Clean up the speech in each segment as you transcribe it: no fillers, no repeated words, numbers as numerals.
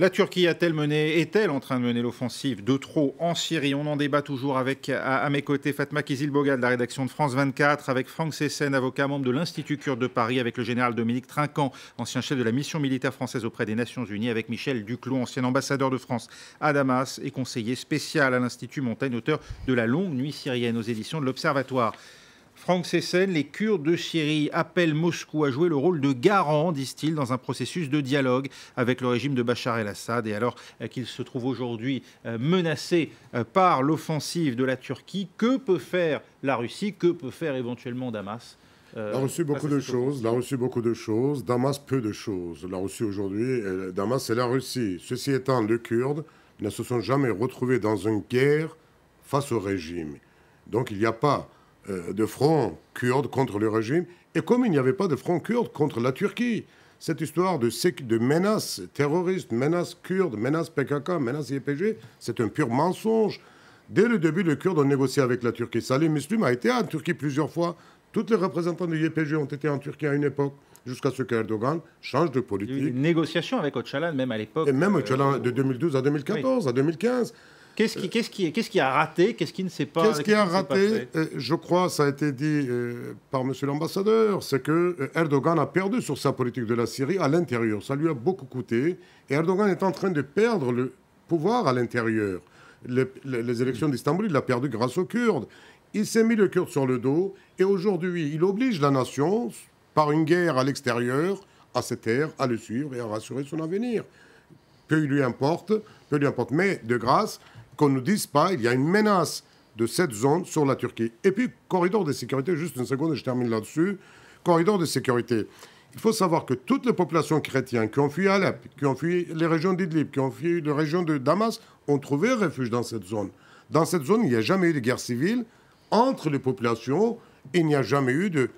La Turquie est-elle en train de mener l'offensive de trop en Syrie? On en débat toujours avec, à mes côtés, Fatma Kizilboga de la rédaction de France 24, avec Franck Sessen, avocat membre de l'Institut kurde de Paris, avec le général Dominique Trinquant, ancien chef de la mission militaire française auprès des Nations Unies, avec Michel Duclos, ancien ambassadeur de France à Damas et conseiller spécial à l'Institut Montaigne, auteur de La longue nuit syrienne aux éditions de l'Observatoire. Franck Sessen, les Kurdes de Syrie appellent Moscou à jouer le rôle de garant, disent-ils, dans un processus de dialogue avec le régime de Bachar el-Assad. Et alors qu'il se trouve aujourd'hui menacé par l'offensive de la Turquie, que peut faire la Russie? Que peut faire éventuellement Damas? La Russie, beaucoup de choses. La Russie, beaucoup de choses. Damas, peu de choses. La Russie, aujourd'hui, Damas, c'est la Russie. Ceci étant, les Kurdes ne se sont jamais retrouvés dans une guerre face au régime. Donc, il n'y a pas de front kurde contre le régime, et comme il n'y avait pas de front kurde contre la Turquie. Cette histoire de menaces terroristes, menaces kurdes, menaces PKK, menaces YPG, c'est un pur mensonge. Dès le début, les Kurdes ont négocié avec la Turquie. Salih Müslüm a été en Turquie plusieurs fois. Tous les représentants du YPG ont été en Turquie à une époque, jusqu'à ce qu'Erdogan change de politique. Il y a eu une négociation avec Öcalan, même à l'époque. Et même Öcalan de 2012 à 2014, oui. À 2015. Qu'est-ce qui a raté? Qu'est-ce qui ne s'est pas fait? Qu'est-ce qui a raté? Je crois, ça a été dit par monsieur l'ambassadeur, c'est que Erdogan a perdu sur sa politique de la Syrie à l'intérieur. Ça lui a beaucoup coûté. Et Erdogan est en train de perdre le pouvoir à l'intérieur. Les élections d'Istanbul, il l'a perdu grâce aux Kurdes. Il s'est mis le Kurde sur le dos. Et aujourd'hui, il oblige la nation, par une guerre à l'extérieur, à se taire, à le suivre et à rassurer son avenir. Peu lui importe. Mais de grâce, qu'on ne dise pas, il y a une menace de cette zone sur la Turquie. Et puis, corridor de sécurité, juste une seconde et je termine là-dessus. Corridor de sécurité. Il faut savoir que toutes les populations chrétiennes qui ont fui Alep, qui ont fui les régions d'Idlib, qui ont fui les régions de Damas, ont trouvé refuge dans cette zone. Dans cette zone, il n'y a jamais eu de guerre civile entre les populations. Il n'y a jamais eu de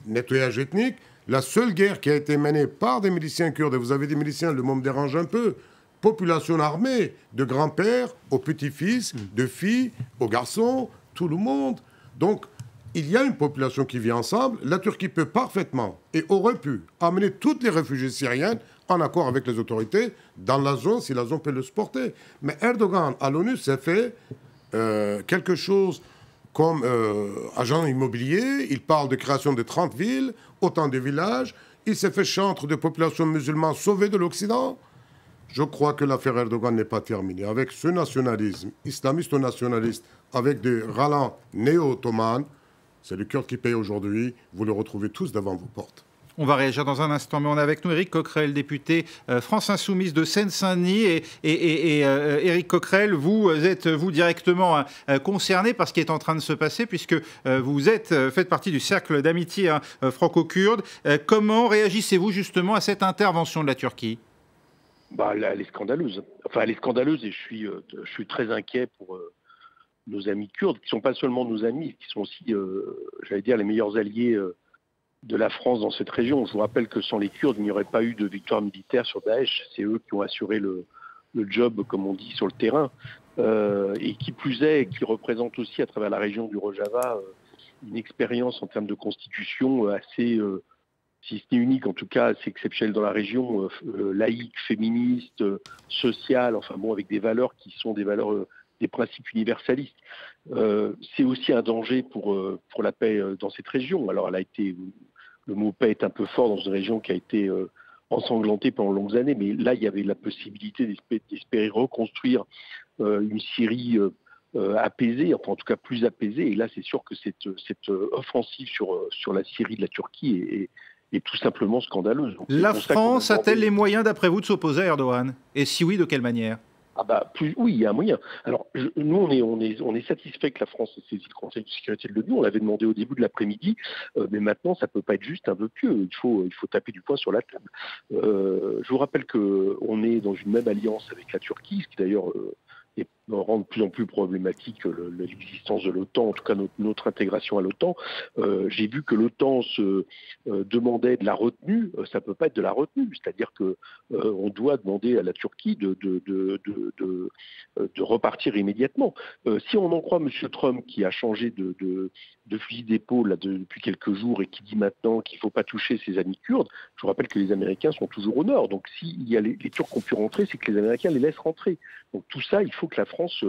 nettoyage ethnique. La seule guerre qui a été menée par des miliciens kurdes, et vous avez des miliciens, le mot me dérange un peu, population armée, de grands-pères aux petits-fils, de filles aux garçons, tout le monde. Donc, il y a une population qui vit ensemble. La Turquie peut parfaitement et aurait pu amener toutes les réfugiés syriens en accord avec les autorités dans la zone, si la zone peut le supporter. Mais Erdogan, à l'ONU, s'est fait quelque chose comme agent immobilier. Il parle de création de 30 villes, autant de villages. Il s'est fait chantre de populations musulmanes sauvées de l'Occident. Je crois que l'affaire Erdogan n'est pas terminée. Avec ce nationalisme, islamiste ou nationaliste, avec des rallants néo-ottomans, c'est le Kurdes qui paye aujourd'hui. Vous le retrouvez tous devant vos portes. On va réagir dans un instant, mais on est avec nous Éric Coquerel, député France Insoumise de Seine-Saint-Denis. Et Éric Coquerel, vous êtes vous directement concerné par ce qui est en train de se passer, puisque vous faites partie du cercle d'amitié franco-kurde. Comment réagissez-vous justement à cette intervention de la Turquie? Elle est scandaleuse. Enfin, elle est scandaleuse et je suis très inquiet pour nos amis kurdes, qui ne sont pas seulement nos amis, qui sont aussi, j'allais dire, les meilleurs alliés de la France dans cette région. Je vous rappelle que sans les Kurdes, il n'y aurait pas eu de victoire militaire sur Daesh. C'est eux qui ont assuré le job, comme on dit, sur le terrain. Et qui plus est, qui représentent aussi à travers la région du Rojava une expérience en termes de constitution assez... si ce n'est unique, en tout cas, c'est exceptionnel dans la région, laïque, féministe, sociale, enfin bon, avec des valeurs qui sont des valeurs, des principes universalistes. C'est aussi un danger pour la paix dans cette région. Alors, le mot paix est un peu fort dans une région qui a été ensanglantée pendant de longues années, mais là, il y avait la possibilité d'espérer reconstruire une Syrie apaisée, enfin en tout cas plus apaisée. Et là, c'est sûr que cette offensive sur la Syrie de la Turquie est tout simplement scandaleuse. Donc, la France a-t-elle les moyens, d'après vous, de s'opposer à Erdogan? Et si oui, de quelle manière? Oui, il y a un moyen. Alors, nous, on est satisfait que la France ait saisi le Conseil de sécurité de l'ONU. On l'avait demandé au début de l'après-midi, mais maintenant, ça ne peut pas être juste un vœu pieux. Il faut taper du poing sur la table. Je vous rappelle qu'on est dans une même alliance avec la Turquie, ce qui d'ailleurs est rend de plus en plus problématique l'existence de l'OTAN, en tout cas notre intégration à l'OTAN. J'ai vu que l'OTAN se demandait de la retenue. Ça ne peut pas être de la retenue, c'est-à-dire que on doit demander à la Turquie de repartir immédiatement. Si on en croit M. Trump, qui a changé de fusil d'épaule depuis quelques jours et qui dit maintenant qu'il ne faut pas toucher ses amis kurdes, je vous rappelle que les Américains sont toujours au nord. Donc s'il y a les Turcs qui ont pu rentrer, c'est que les Américains les laissent rentrer. Donc tout ça, il faut que la France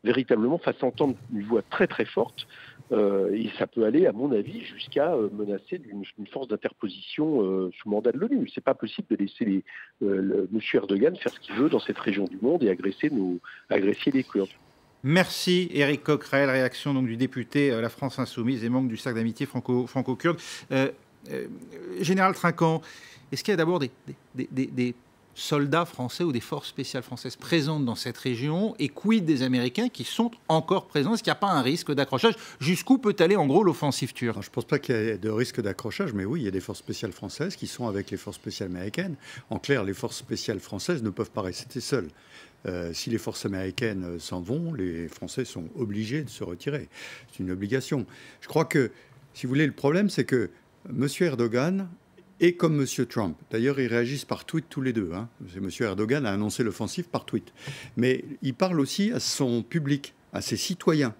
véritablement fasse entendre une voix très très forte. Et ça peut aller, à mon avis, jusqu'à menacer d'une force d'interposition sous mandat de l'ONU. C'est pas possible de laisser M. Erdogan faire ce qu'il veut dans cette région du monde et agresser les Kurdes. Merci Éric Coquerel, réaction donc du député La France Insoumise et membre du cercle d'amitié franco-kurde. Général Trinquant, est-ce qu'il y a d'abord des soldats français ou des forces spéciales françaises présentes dans cette région, et quid des Américains qui sont encore présents? Est-ce qu'il n'y a pas un risque d'accrochage? Jusqu'où peut aller en gros l'offensive turque? Je ne pense pas qu'il y ait de risque d'accrochage, mais oui, il y a des forces spéciales françaises qui sont avec les forces spéciales américaines. En clair, les forces spéciales françaises ne peuvent pas rester seules. Si les forces américaines s'en vont, les Français sont obligés de se retirer. C'est une obligation. Je crois que, si vous voulez, le problème, c'est que M. Erdogan et comme M. Trump. D'ailleurs, ils réagissent par tweet tous les deux. M. Erdogan a annoncé l'offensive par tweet. Mais il parle aussi à son public, à ses citoyens.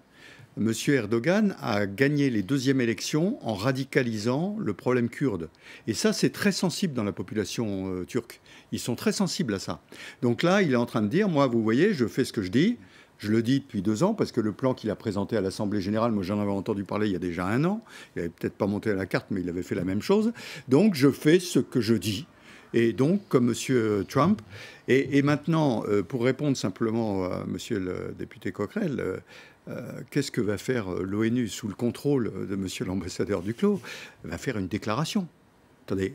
M. Erdogan a gagné les deuxièmes élections en radicalisant le problème kurde. Et ça, c'est très sensible dans la population turque. Ils sont très sensibles à ça. Donc là, il est en train de dire, moi, vous voyez, je fais ce que je dis. Je le dis depuis 2 ans, parce que le plan qu'il a présenté à l'Assemblée générale, moi j'en avais entendu parler il y a déjà 1 an. Il n'avait peut-être pas monté à la carte, mais il avait fait la même chose. Donc je fais ce que je dis. Et donc, comme M. Trump. Et maintenant, pour répondre simplement à M. le député Coquerel, qu'est-ce que va faire l'ONU sous le contrôle de M. l'ambassadeur Duclos? Elle va faire une déclaration. Attendez,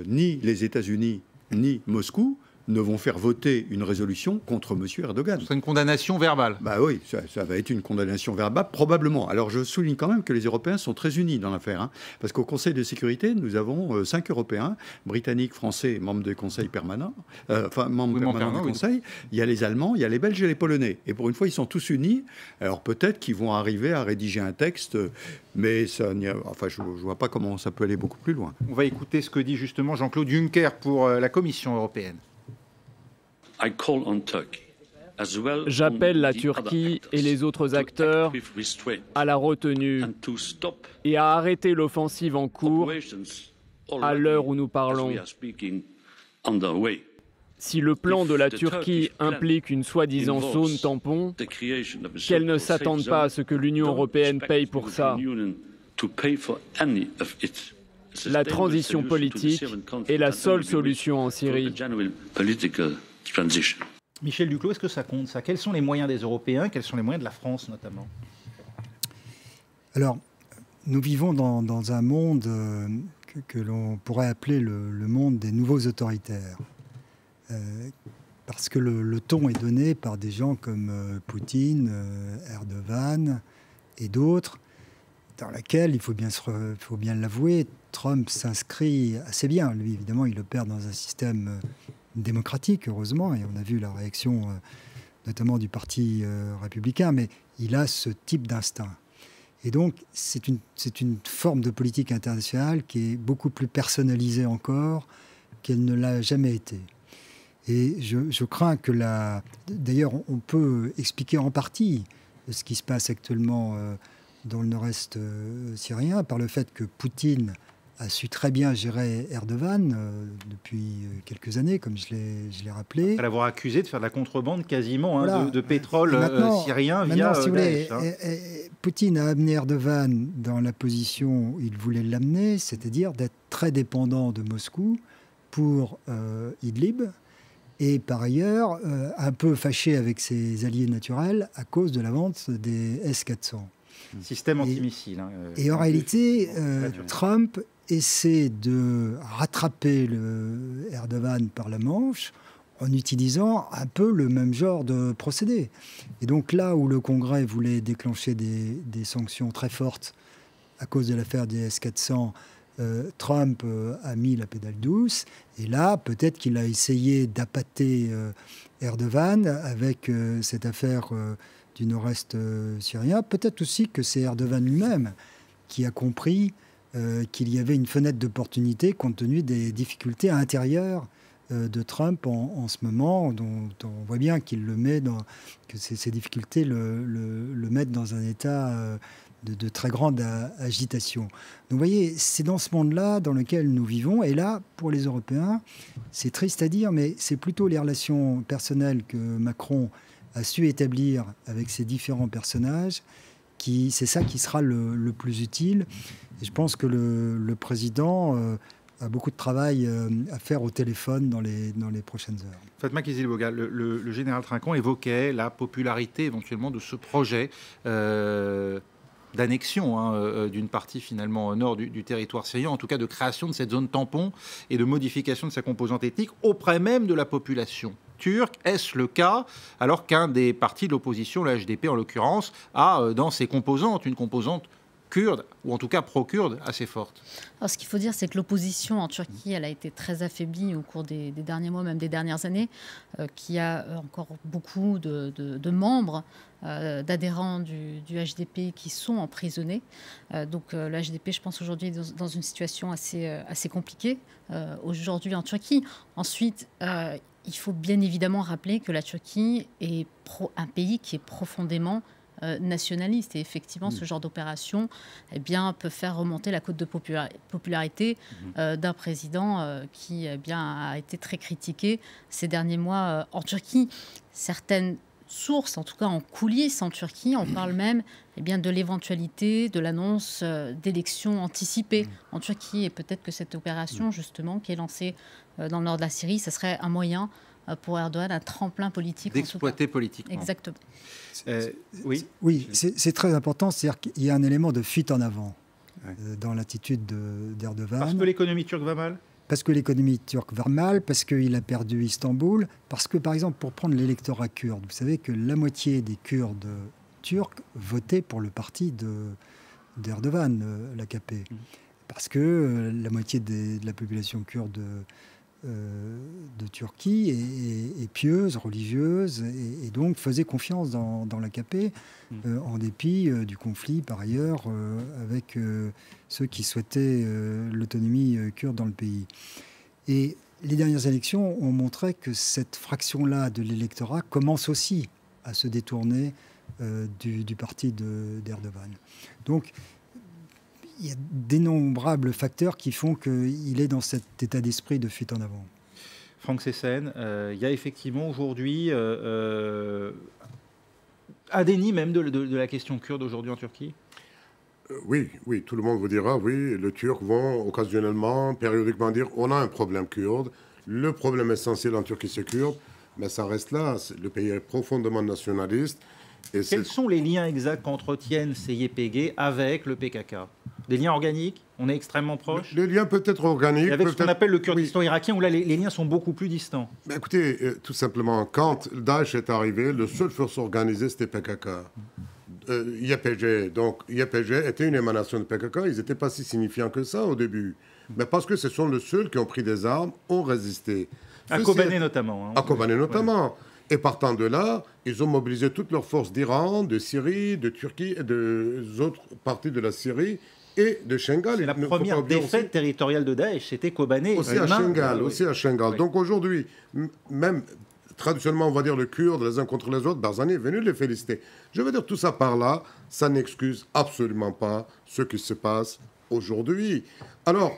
ni les États-Unis, ni Moscou ne vont faire voter une résolution contre M. Erdogan. C'est une condamnation verbale. Bah oui, ça va être une condamnation verbale, probablement. Alors je souligne quand même que les Européens sont très unis dans l'affaire, parce qu'au Conseil de sécurité, nous avons 5 Européens, britanniques, français, membres du Conseil permanent, membres permanents du Conseil. Il y a les Allemands, il y a les Belges et les Polonais. Et pour une fois, ils sont tous unis. Alors peut-être qu'ils vont arriver à rédiger un texte, mais ça, je ne vois pas comment ça peut aller beaucoup plus loin. On va écouter ce que dit justement Jean-Claude Juncker pour la Commission européenne. J'appelle la Turquie et les autres acteurs à la retenue et à arrêter l'offensive en cours à l'heure où nous parlons. Si le plan de la Turquie implique une soi-disant zone tampon, qu'elle ne s'attende pas à ce que l'Union européenne paye pour ça. La transition politique est la seule solution en Syrie. Michel Duclos, est-ce que ça compte ça? Quels sont les moyens des Européens? Quels sont les moyens de la France notamment? Alors, nous vivons dans un monde que l'on pourrait appeler le monde des nouveaux autoritaires. Parce que le ton est donné par des gens comme Poutine, Erdogan et d'autres, dans laquelle, il faut bien l'avouer, Trump s'inscrit assez bien. Lui, évidemment, il opère dans un système démocratique, heureusement, et on a vu la réaction notamment du Parti républicain, mais il a ce type d'instinct. Et donc, c'est une forme de politique internationale qui est beaucoup plus personnalisée encore qu'elle ne l'a jamais été. Et je crains que D'ailleurs, on peut expliquer en partie ce qui se passe actuellement dans le nord-est syrien par le fait que Poutine a su très bien gérer Erdogan depuis quelques années, comme je l'ai rappelé. Après l'avoir accusé de faire de la contrebande quasiment voilà. De pétrole syrien via Daesh. Poutine a amené Erdogan dans la position où il voulait l'amener, c'est-à-dire d'être très dépendant de Moscou pour Idlib, et par ailleurs un peu fâché avec ses alliés naturels à cause de la vente des S-400. Système antimissile. Et en réalité, Trump essaie de rattraper Erdogan par la manche en utilisant un peu le même genre de procédé. Et donc là où le Congrès voulait déclencher des sanctions très fortes à cause de l'affaire des S-400, Trump a mis la pédale douce. Et là, peut-être qu'il a essayé d'appâter Erdogan avec cette affaire du nord-est syrien. Peut-être aussi que c'est Erdogan lui-même qui a compris qu'il y avait une fenêtre d'opportunité compte tenu des difficultés à l'intérieur de Trump en ce moment, dont on voit bien qu'il le met que ces difficultés le mettent dans un état de très grande agitation. Donc vous voyez, c'est dans ce monde-là dans lequel nous vivons. Et là, pour les Européens, c'est triste à dire, mais c'est plutôt les relations personnelles que Macron a su établir avec ces différents personnages c'est ça qui sera le plus utile. Et je pense que le président a beaucoup de travail à faire au téléphone dans les prochaines heures. Fatma Kizil Boga, le général Trinquant évoquait la popularité éventuellement de ce projet d'annexion d'une partie finalement au nord du territoire syrien, en tout cas de création de cette zone tampon et de modification de sa composante ethnique auprès même de la population turque. Est-ce le cas alors qu'un des partis de l'opposition, la HDP en l'occurrence, a dans ses composantes une composante kurde, ou en tout cas pro-kurde, assez forte? Alors, ce qu'il faut dire, c'est que l'opposition en Turquie, elle a été très affaiblie au cours des derniers mois, même des dernières années, qu'il y a encore beaucoup de membres, d'adhérents du HDP qui sont emprisonnés. Donc le HDP, je pense, aujourd'hui est dans une situation assez compliquée aujourd'hui en Turquie. Ensuite, il faut bien évidemment rappeler que la Turquie est un pays qui est profondément nationaliste. Et effectivement, ce genre d'opération peut faire remonter la cote de popularité d'un président qui a été très critiqué ces derniers mois en Turquie. Certaines sources, en tout cas en coulisses en Turquie, on parle même de l'éventualité de l'annonce d'élections anticipées en Turquie. Et peut-être que cette opération, justement, qui est lancée dans le nord de la Syrie, ce serait un moyen pour Erdogan, un tremplin politique. D'exploiter politiquement. Exactement. Oui, c'est très important. C'est-à-dire qu'il y a un élément de fuite en avant dans l'attitude d'Erdogan. Parce que l'économie turque va mal ? Parce que l'économie turque va mal, parce qu'il a perdu Istanbul, parce que, par exemple, pour prendre l'électorat kurde, vous savez que la moitié des Kurdes turcs votaient pour le parti d'Erdogan, l'AKP. Parce que la moitié de la population kurde de Turquie est pieuse, religieuse, et donc faisait confiance dans l'AKP, en dépit du conflit, par ailleurs, avec ceux qui souhaitaient l'autonomie kurde dans le pays. Et les dernières élections ont montré que cette fraction-là de l'électorat commence aussi à se détourner du parti d'Erdogan. Donc, il y a d'innombrables facteurs qui font qu'il est dans cet état d'esprit de fuite en avant. Franck Sessen, il y a effectivement aujourd'hui un déni même de la question kurde aujourd'hui en Turquie ? Oui, tout le monde vous dira, oui, les Turcs vont occasionnellement, périodiquement dire on a un problème kurde, le problème essentiel en Turquie c'est kurde, mais ça reste là, le pays est profondément nationaliste. Et quels sont les liens exacts qu'entretiennent ces YPG avec le PKK ? Des liens organiques ? On est extrêmement proches ? Les liens peut-être organiques. Et avec ce qu'on appelle le Kurdistan irakien, où là les liens sont beaucoup plus distants. Mais écoutez, tout simplement, quand Daesh est arrivé, le seul force organisée c'était PKK. YPG. Donc YPG était une émanation de PKK, ils n'étaient pas si signifiants que ça au début. Mais parce que ce sont les seuls qui ont pris des armes, ont résisté. À Kobané notamment. À Kobané notamment. Ouais. Et partant de là, ils ont mobilisé toutes leurs forces d'Iran, de Syrie, de Turquie et des autres parties de la Syrie et de Shengal. C'est la première défaite territoriale de Daesh, c'était Kobané. Aussi à Shengal. Donc aujourd'hui, même traditionnellement, on va dire le Kurde, les uns contre les autres, Barzani est venu les féliciter. Je veux dire, tout ça par là, ça n'excuse absolument pas ce qui se passe aujourd'hui. Alors,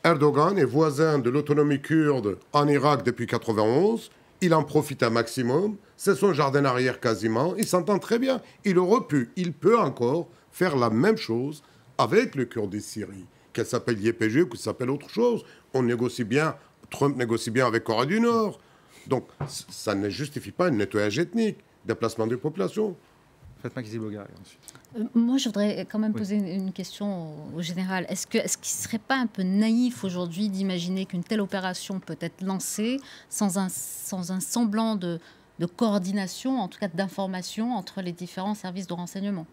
Erdogan est voisin de l'autonomie kurde en Irak depuis 1991. Il en profite un maximum. C'est son jardin arrière quasiment. Il s'entend très bien. Il peut encore faire la même chose avec le Kurdes de Syrie, qu'elle s'appelle YPG ou qu'elle s'appelle autre chose. On négocie bien, Trump négocie bien avec Corée du Nord. Donc, ça ne justifie pas un nettoyage ethnique, déplacement des populations. Fatma Kizil Boga, ensuite. Moi, je voudrais quand même poser une question au général. Est-ce qu'il ne serait pas un peu naïf aujourd'hui d'imaginer qu'une telle opération peut être lancée sans un semblant de coordination, en tout cas d'information, entre les différents services de renseignement ?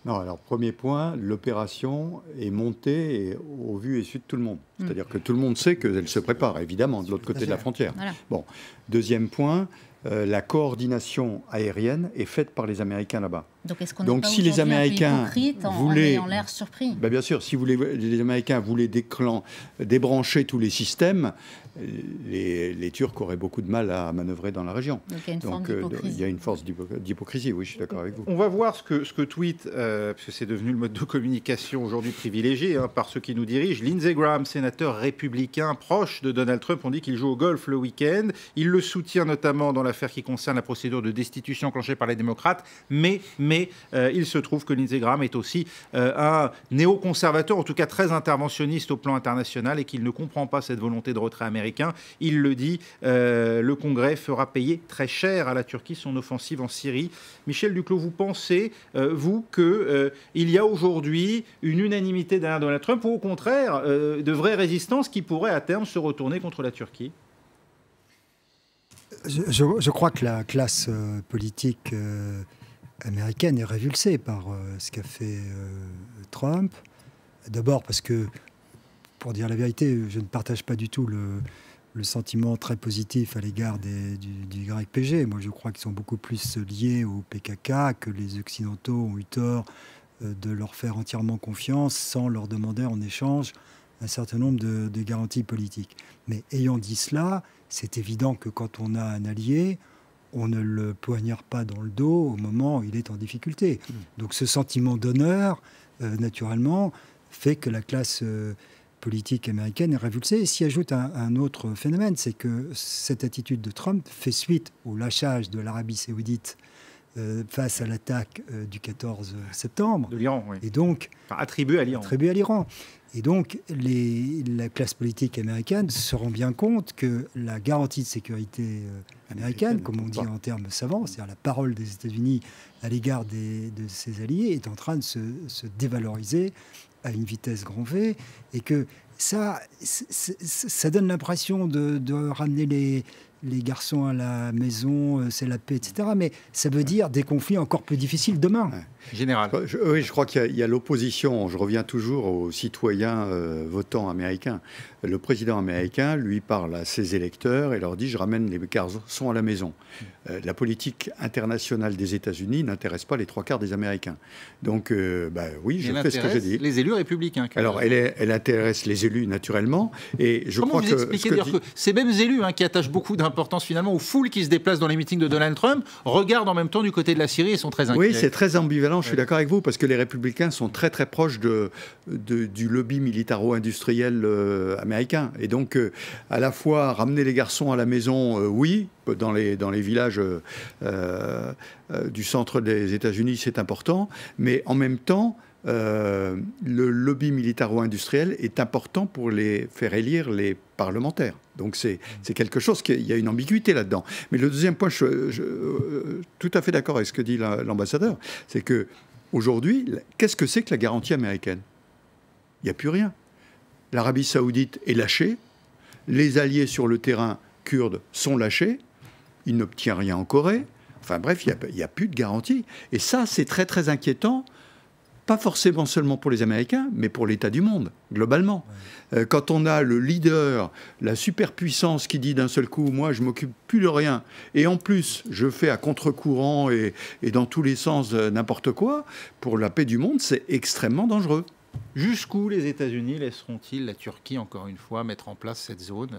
Non, alors premier point, l'opération est montée au vu et su de tout le monde. C'est-à-dire que tout le monde sait qu'elle se prépare, évidemment, de l'autre côté de la frontière. Voilà. Bon, deuxième point, la coordination aérienne est faite par les Américains là-bas. Donc, est-ce qu'on n'est pas si les Américains voulaient, en l'air surpris bien sûr, si les Américains voulaient débrancher tous les systèmes, les Turcs auraient beaucoup de mal à manœuvrer dans la région. Donc il y a une force d'hypocrisie, oui, je suis d'accord avec vous. On va voir ce que tweet, parce que c'est devenu le mode de communication aujourd'hui privilégié par ceux qui nous dirigent. Lindsey Graham, sénateur républicain proche de Donald Trump, on dit qu'il joue au golf le week-end. Il le soutient notamment dans l'affaire qui concerne la procédure de destitution enclenchée par les démocrates, mais il se trouve que Lindsey Graham est aussi un néoconservateur, en tout cas très interventionniste au plan international, et qu'il ne comprend pas cette volonté de retrait américain. Il le dit, le Congrès fera payer très cher à la Turquie son offensive en Syrie. Michel Duclos, vous pensez, vous, qu'il y a aujourd'hui une unanimité derrière Donald Trump, ou au contraire, de vraies résistances qui pourraient à terme se retourner contre la Turquie ? Je crois que la classe politique américaine est révulsée par ce qu'a fait Trump. D'abord parce que, pour dire la vérité, je ne partage pas du tout le sentiment très positif à l'égard du YPG. Moi, je crois qu'ils sont beaucoup plus liés au PKK, que les Occidentaux ont eu tort de leur faire entièrement confiance sans leur demander en échange un certain nombre de garanties politiques. Mais ayant dit cela, c'est évident que quand on a un allié, on ne le poignarde pas dans le dos au moment où il est en difficulté. Donc ce sentiment d'honneur, naturellement, fait que la classe politique américaine est révulsée. Et s'y ajoute un autre phénomène, c'est que cette attitude de Trump fait suite au lâchage de l'Arabie saoudite face à l'attaque du 14 septembre. De l'Iran, oui. Et donc, attribué à l'Iran. Attribué à l'Iran. Et donc, la classe politique américaine se rend bien compte que la garantie de sécurité américaine, comme on dit en termes savants, c'est-à-dire la parole des États-Unis à l'égard de ses alliés, est en train de se dévaloriser à une vitesse grand V, et que ça donne l'impression de ramener les garçons à la maison, c'est la paix, etc. Mais ça veut dire des conflits encore plus difficiles demain. Général. Oui, je crois qu'il y a l'opposition. Je reviens toujours aux citoyens votants américains. Le président américain, lui, parle à ses électeurs et leur dit « je ramène les garçons à la maison ». La politique internationale des États-Unis n'intéresse pas les 3/4 des Américains. Donc, oui, je fais ce que j'ai dit. Les élus républicains. Alors, elle intéresse les élus, naturellement. Et je Comment crois vous expliquez que ces mêmes élus qui attachent beaucoup d'importance, finalement, aux foules qui se déplacent dans les meetings de Donald Trump, regardent en même temps du côté de la Syrie et sont très inquiets? Oui, c'est très ambivalent. Je suis d'accord avec vous, parce que les républicains sont très très proches du lobby militaro-industriel américain. Et donc, à la fois, ramener les garçons à la maison, oui, dans les villages du centre des États-Unis, c'est important, mais en même temps, le lobby militaro-industriel est important pour faire élire les parlementaires. Donc c'est quelque chose, il y a une ambiguïté là-dedans. Mais le deuxième point, je suis tout à fait d'accord avec ce que dit l'ambassadeur, c'est que aujourd'hui, qu'est-ce que c'est que la garantie américaine? Il n'y a plus rien. L'Arabie saoudite est lâchée, les alliés sur le terrain kurdes sont lâchés, il n'obtient rien en Corée. Enfin bref, il n'y a plus de garantie. Et ça, c'est très très inquiétant, pas forcément seulement pour les Américains, mais pour l'état du monde, globalement. Ouais. Quand on a le leader, la superpuissance qui dit d'un seul coup, moi je m'occupe plus de rien, et en plus je fais à contre-courant et dans tous les sens n'importe quoi, pour la paix du monde, c'est extrêmement dangereux. Jusqu'où les États-Unis laisseront-ils la Turquie, encore une fois, mettre en place cette zone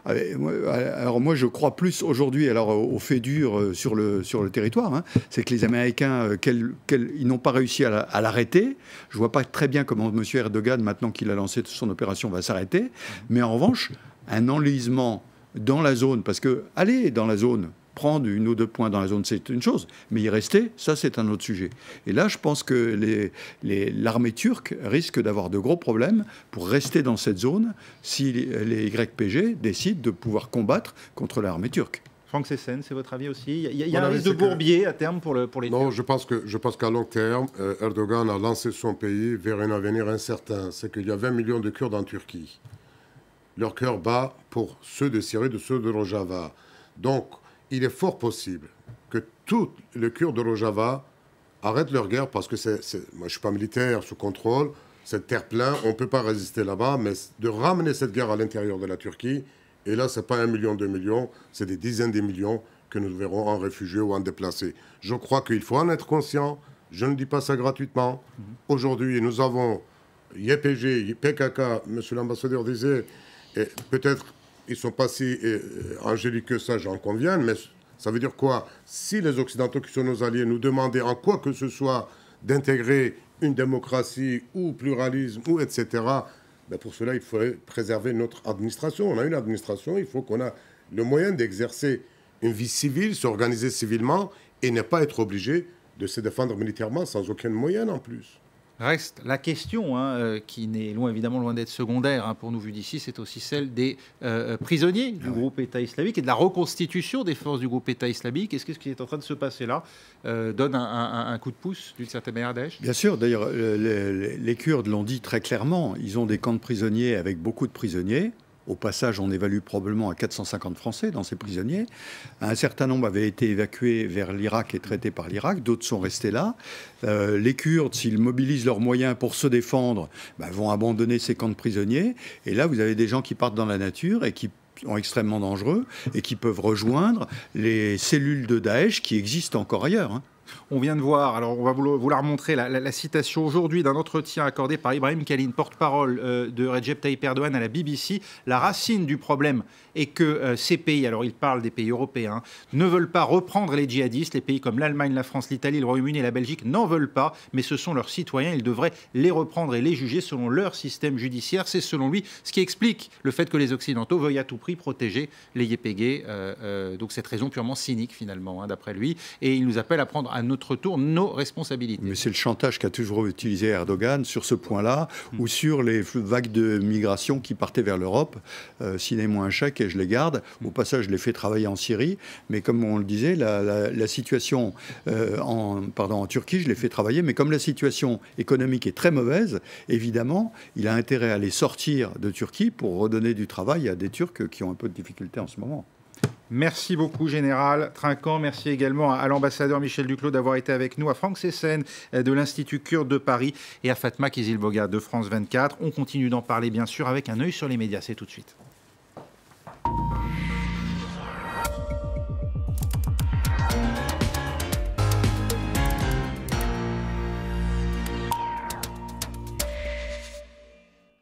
Alors moi je crois plus aujourd'hui au fait dur sur le territoire, c'est que les Américains, ils n'ont pas réussi à l'arrêter. Je ne vois pas très bien comment M. Erdogan, maintenant qu'il a lancé son opération, va s'arrêter. Mais en revanche, un enlisement dans la zone, parce que aller dans la zone, prendre 1 ou 2 points dans la zone, c'est une chose, mais y rester, ça c'est un autre sujet. Et là, je pense que l'armée turque risque d'avoir de gros problèmes pour rester dans cette zone si les YPG décident de pouvoir combattre contre l'armée turque. Franck Sessen, c'est votre avis aussi? Il y a un risque de bourbier à terme pour les Turcs? Non, je pense qu'à long terme, Erdogan a lancé son pays vers un avenir incertain. C'est qu'il y a 20 millions de Kurdes en Turquie. Leur cœur bat pour ceux de Syrie, de ceux de Rojava. Donc, il est fort possible que tous les Kurdes de Rojava arrêtent leur guerre parce que moi je ne suis pas militaire, sous contrôle, c'est terre-plein, on ne peut pas résister là-bas, mais de ramener cette guerre à l'intérieur de la Turquie, et là, ce n'est pas 1 million, 2 millions, c'est des dizaines de millions que nous verrons en réfugiés ou en déplacés. Je crois qu'il faut en être conscient, je ne dis pas ça gratuitement. Aujourd'hui, nous avons YPG, PKK, monsieur l'ambassadeur disait, peut-être ils ne sont pas si angéliques que ça, j'en conviens, mais ça veut dire quoi? Si les Occidentaux qui sont nos alliés nous demandaient en quoi que ce soit d'intégrer une démocratie ou pluralisme ou etc., ben pour cela, il faudrait préserver notre administration. On a une administration, il faut qu'on ait le moyen d'exercer une vie civile, s'organiser civilement et ne pas être obligé de se défendre militairement sans aucun moyen en plus. Reste la question, qui n'est évidemment loin d'être secondaire pour nous vu d'ici, c'est aussi celle des prisonniers du groupe État islamique et de la reconstitution des forces du groupe État islamique. Est-ce que ce qui est en train de se passer là donne un coup de pouce d'une certaine manière à Daesh? Bien sûr, d'ailleurs, les Kurdes l'ont dit très clairement, ils ont des camps de prisonniers avec beaucoup de prisonniers. Au passage, on évalue probablement à 450 Français dans ces prisonniers. Un certain nombre avaient été évacués vers l'Irak et traités par l'Irak. D'autres sont restés là. Les Kurdes, s'ils mobilisent leurs moyens pour se défendre, vont abandonner ces camps de prisonniers. Et là, vous avez des gens qui partent dans la nature et qui sont extrêmement dangereux et qui peuvent rejoindre les cellules de Daesh qui existent encore ailleurs. On vient de voir, alors on va vous la remontrer, la citation aujourd'hui d'un entretien accordé par Ibrahim Kalin, porte-parole de Recep Tayyip Erdogan à la BBC. La racine du problème est que ces pays, alors il parle des pays européens, ne veulent pas reprendre les djihadistes. Les pays comme l'Allemagne, la France, l'Italie, le Royaume-Uni et la Belgique n'en veulent pas, mais ce sont leurs citoyens. Ils devraient les reprendre et les juger selon leur système judiciaire. C'est selon lui ce qui explique le fait que les Occidentaux veuillent à tout prix protéger les YPG. Donc cette raison purement cynique finalement, d'après lui. Et il nous appelle à prendre à notre tour nos responsabilités. Mais c'est le chantage qu'a toujours utilisé Erdogan sur ce point-là, ou sur les vagues de migration qui partaient vers l'Europe. Signez-moi un chèque et je les garde. Au passage, je les fais travailler en Syrie. Mais comme on le disait, la situation en Turquie, je les fais travailler. Mais comme la situation économique est très mauvaise, évidemment, il a intérêt à les sortir de Turquie pour redonner du travail à des Turcs qui ont un peu de difficultés en ce moment. Merci beaucoup, Général Trinquant. Merci également à l'ambassadeur Michel Duclos d'avoir été avec nous, à Franck Sessen de l'Institut Kurde de Paris et à Fatma Kizil-Bogad de France 24. On continue d'en parler, bien sûr, avec un œil sur les médias. C'est tout de suite.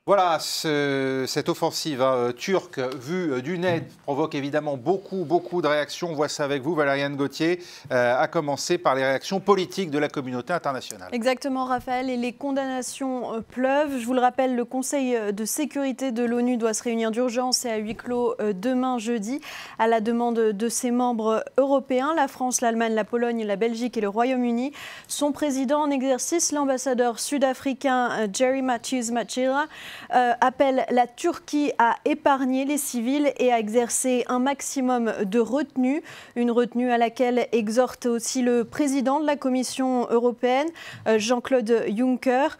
Voilà, cette offensive turque vue du net provoque évidemment beaucoup de réactions. On voit ça avec vous, Valériane Gauthier, à commencer par les réactions politiques de la communauté internationale. Exactement, Raphaël, et les condamnations pleuvent. Je vous le rappelle, le Conseil de sécurité de l'ONU doit se réunir d'urgence et à huis clos demain jeudi à la demande de ses membres européens. La France, l'Allemagne, la Pologne, la Belgique et le Royaume-Uni. Son président en exercice, l'ambassadeur sud-africain Jerry Matthews Machira, appelle la Turquie à épargner les civils et à exercer un maximum de retenue. Une retenue à laquelle exhorte aussi le président de la Commission européenne, Jean-Claude Juncker.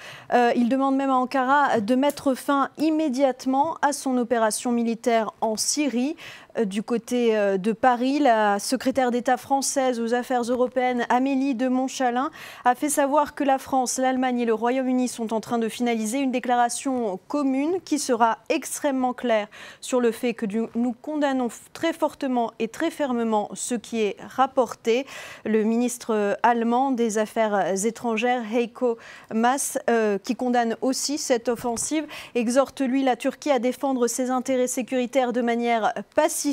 Il demande même à Ankara de mettre fin immédiatement à son opération militaire en Syrie. Du côté de Paris, la secrétaire d'État française aux Affaires européennes, Amélie de Montchalin, a fait savoir que la France, l'Allemagne et le Royaume-Uni sont en train de finaliser une déclaration commune qui sera extrêmement claire sur le fait que nous condamnons très fortement et très fermement ce qui est rapporté. Le ministre allemand des Affaires étrangères, Heiko Maas, qui condamne aussi cette offensive, exhorte lui la Turquie à défendre ses intérêts sécuritaires de manière pacifique,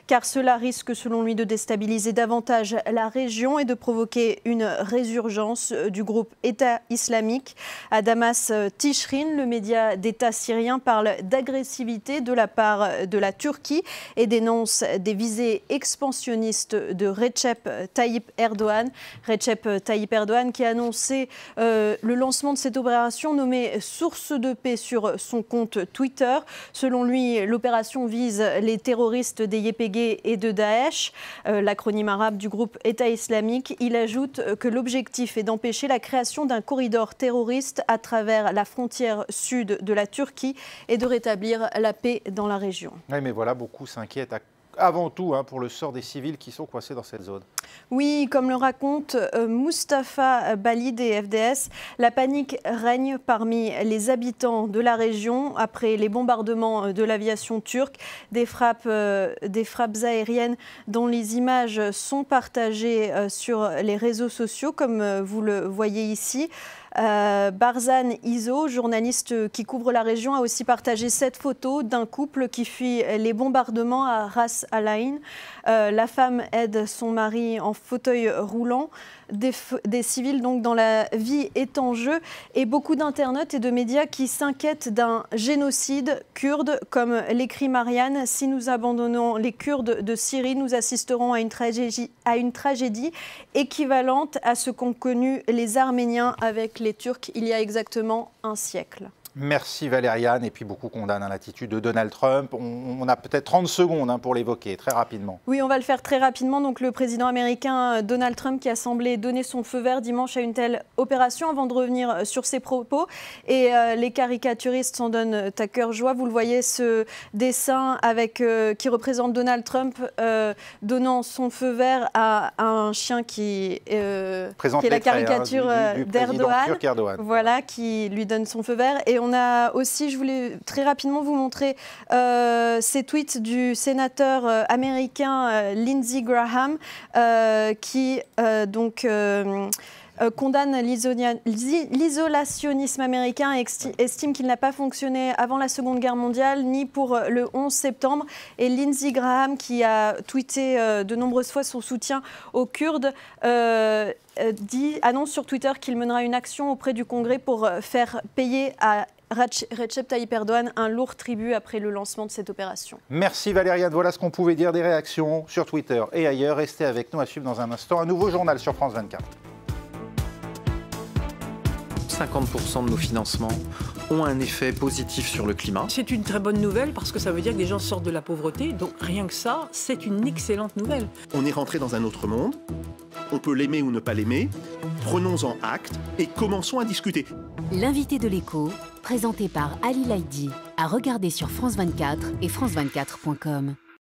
car cela risque, selon lui, de déstabiliser davantage la région et de provoquer une résurgence du groupe État islamique. À Damas, Tishrin, le média d'État syrien, parle d'agressivité de la part de la Turquie et dénonce des visées expansionnistes de Recep Tayyip Erdogan. Recep Tayyip Erdogan qui a annoncé le lancement de cette opération nommée Source de paix sur son compte Twitter. Selon lui, l'opération vise les terroristes des YPG et de Daesh, l'acronyme arabe du groupe État islamique. Il ajoute que l'objectif est d'empêcher la création d'un corridor terroriste à travers la frontière sud de la Turquie et de rétablir la paix dans la région. Oui, mais voilà, beaucoup s'inquiètent avant tout pour le sort des civils qui sont coincés dans cette zone. Oui, comme le raconte Mustapha Bali des FDS, la panique règne parmi les habitants de la région après les bombardements de l'aviation turque, des frappes aériennes dont les images sont partagées sur les réseaux sociaux, comme vous le voyez ici. Barzan Izo, journaliste qui couvre la région, a aussi partagé cette photo d'un couple qui fuit les bombardements à Ras Al Ain. La femme aide son mari en fauteuil roulant. Des civils donc dont la vie est en jeu et beaucoup d'internautes et de médias qui s'inquiètent d'un génocide kurde, comme l'écrit Marianne. Si nous abandonnons les Kurdes de Syrie, nous assisterons à une tragédie équivalente à ce qu'ont connu les Arméniens avec les Turcs il y a exactement un siècle. Merci Valériane, et puis beaucoup condamnent l'attitude de Donald Trump. On a peut-être 30 secondes pour l'évoquer, très rapidement. Oui, on va le faire très rapidement. Donc, le président américain Donald Trump qui a semblé donner son feu vert dimanche à une telle opération, avant de revenir sur ses propos. Et les caricaturistes s'en donnent à cœur joie. Vous le voyez, ce dessin qui représente Donald Trump donnant son feu vert à un chien qui est la caricature d'Erdogan. Voilà, qui lui donne son feu vert. Et on a aussi, je voulais très rapidement vous montrer ces tweets du sénateur américain Lindsey Graham qui condamne l'isolationnisme américain et estime qu'il n'a pas fonctionné avant la Seconde Guerre mondiale ni pour le 11 septembre. Et Lindsey Graham, qui a tweeté de nombreuses fois son soutien aux Kurdes, annonce sur Twitter qu'il mènera une action auprès du Congrès pour faire payer à Recep Tayyip Erdogan un lourd tribut après le lancement de cette opération. Merci Valériane, voilà ce qu'on pouvait dire des réactions sur Twitter et ailleurs. Restez avec nous, à suivre dans un instant un nouveau journal sur France 24. 50% de nos financements ont un effet positif sur le climat. C'est une très bonne nouvelle parce que ça veut dire que les gens sortent de la pauvreté. Donc rien que ça, c'est une excellente nouvelle. On est rentré dans un autre monde. On peut l'aimer ou ne pas l'aimer. Prenons-en acte et commençons à discuter. L'invité de l'écho, présenté par Ali Laïdi, à regarder sur France 24 et France24.com.